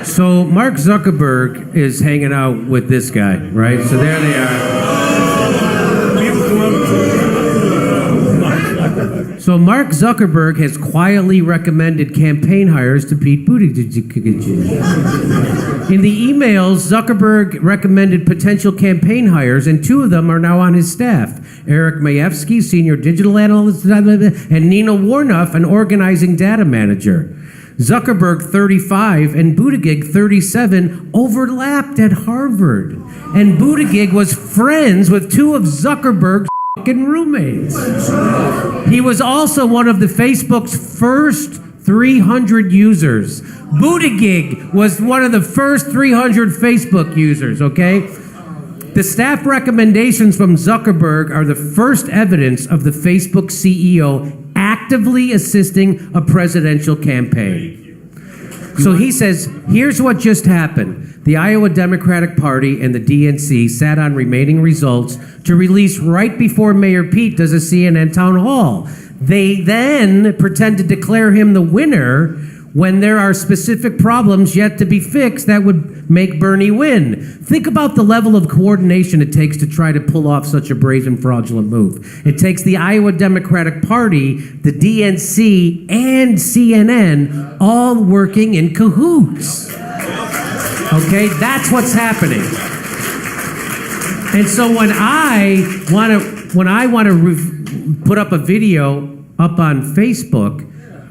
So Mark Zuckerberg is hanging out with this guy, right? So there they are. So Mark Zuckerberg has quietly recommended campaign hires to Pete Buttigieg. In the emails, Zuckerberg recommended potential campaign hires, and two of them are now on his staff. Eric Majewski, senior digital analyst, and Nina Warnoff, an organizing data manager. Zuckerberg, 35, and Buttigieg, 37, overlapped at Harvard. And Buttigieg was friends with two of Zuckerberg's roommates. He was also one of the Facebook's first 300 users. Buttigieg was one of the first 300 Facebook users, okay? The staff recommendations from Zuckerberg are the first evidence of the Facebook CEO actively assisting a presidential campaign. So he says, here's what just happened. The Iowa Democratic Party and the DNC sat on remaining results to release right before Mayor Pete does a CNN town hall. They then pretend to declare him the winner when there are specific problems yet to be fixed that would make Bernie win. Think about the level of coordination it takes to try to pull off such a brazen, fraudulent move. It takes the Iowa Democratic Party, the DNC, and CNN all working in cahoots. Okay, that's what's happening. And so when I want to put up a video up on Facebook,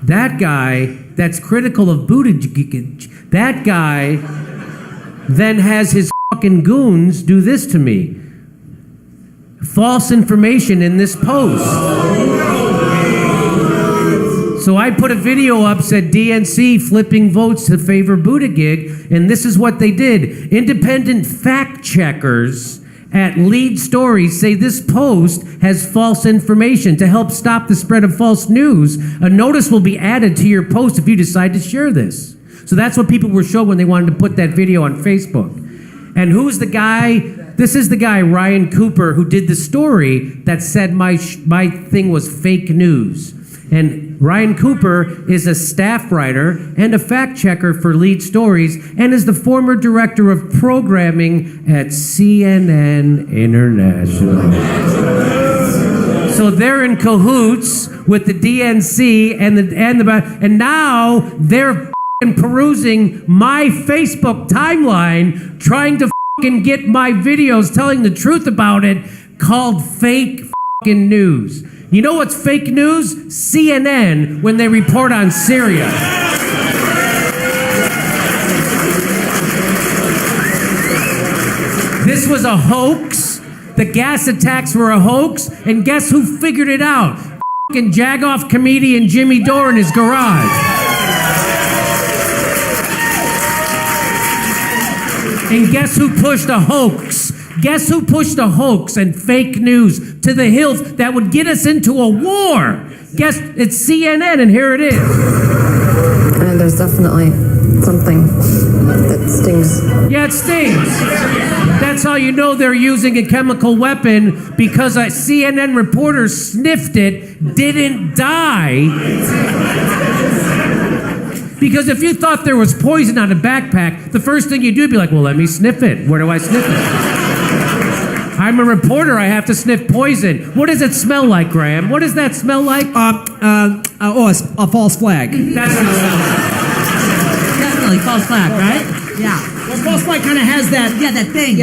that guy that's critical of Buttigieg, that guy then has his fucking goons do this to me. False information in this post. So I put a video up, said DNC flipping votes to favor Buttigieg, and this is what they did. Independent fact checkers at Lead Stories say this post has false information. To help stop the spread of false news, a notice will be added to your post if you decide to share this. So that's what people were showing when they wanted to put that video on Facebook. And who's the guy? This is the guy, Ryan Cooper, who did the story that said my thing was fake news. And Ryan Cooper is a staff writer and a fact checker for Lead Stories and is the former director of programming at CNN International. So they're in cahoots with the DNC and now they're perusing my Facebook timeline, trying to get my videos telling the truth about it, called fake news. You know what's fake news? CNN when they report on Syria. This was a hoax. The gas attacks were a hoax. And guess who figured it out? Fucking jagoff comedian Jimmy Dore in his garage. And guess who pushed a hoax? Guess who pushed a hoax and fake news to the hills that would get us into a war? Guess it's CNN, and here it is. And there's definitely something that stings. Yeah, it stings. That's how you know they're using a chemical weapon, because a CNN reporter sniffed it, didn't die. Because if you thought there was poison on a backpack, the first thing you do would be like, well, let me sniff it. Where do I sniff it? I'm a reporter. I have to sniff poison. What does it smell like, Graham? What does that smell like? A false flag. That's what it smells like. Definitely false flag, right? Yeah. Well, false flag kind of has that. Yeah, that thing.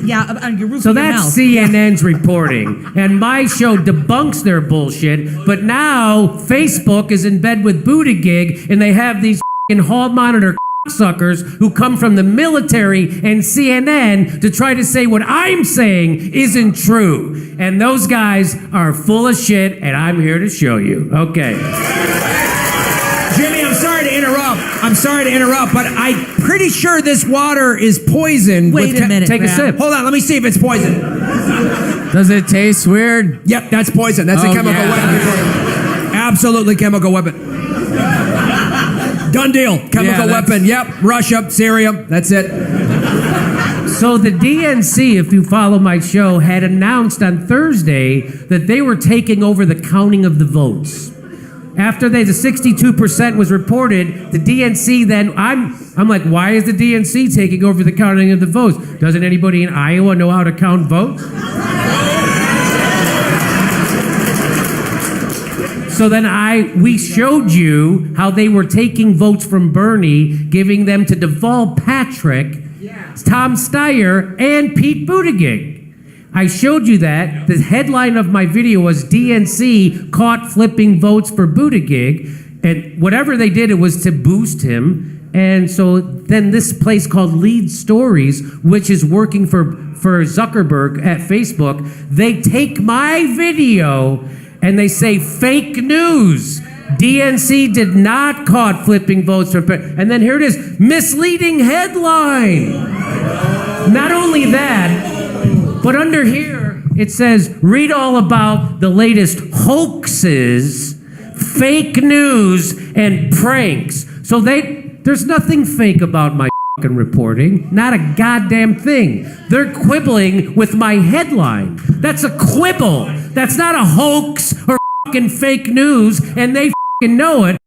Yeah. On your roof So of your that's mouth. CNN's reporting. And my show debunks their bullshit. But now Facebook is in bed with Buttigieg, and they have these hall monitor suckers who come from the military and CNN to try to say what I'm saying isn't true. And those guys are full of shit, and I'm here to show you. Okay. Jimmy, I'm sorry to interrupt, but I'm pretty sure this water is poisoned. Wait a minute, Take a Graham. sip. Hold on, let me see if it's poison. Does it taste weird? Yep, that's poison. That's a chemical weapon. Absolutely chemical weapon. Done deal. Chemical weapon. Yep. Russia, Syria. That's it. So the DNC, if you follow my show, had announced on Thursday that they were taking over the counting of the votes. after the 62% was reported, the DNC then, I'm like, why is the DNC taking over the counting of the votes? Doesn't anybody in Iowa know how to count votes? So then we showed you how they were taking votes from Bernie, giving them to Deval Patrick, Tom Steyer, and Pete Buttigieg. I showed you that. The headline of my video was DNC caught flipping votes for Buttigieg. And whatever they did, it was to boost him. And so then this place called Lead Stories, which is working for Zuckerberg at Facebook, they take my video and they say fake news. DNC did not caught flipping votes for, and then here it is, misleading headline. Not only that, but under here, it says, read all about the latest hoaxes, fake news, and pranks. So there's nothing fake about my fucking reporting. Not a goddamn thing. They're quibbling with my headline. That's a quibble. That's not a hoax or fucking fake news, and they fucking know it.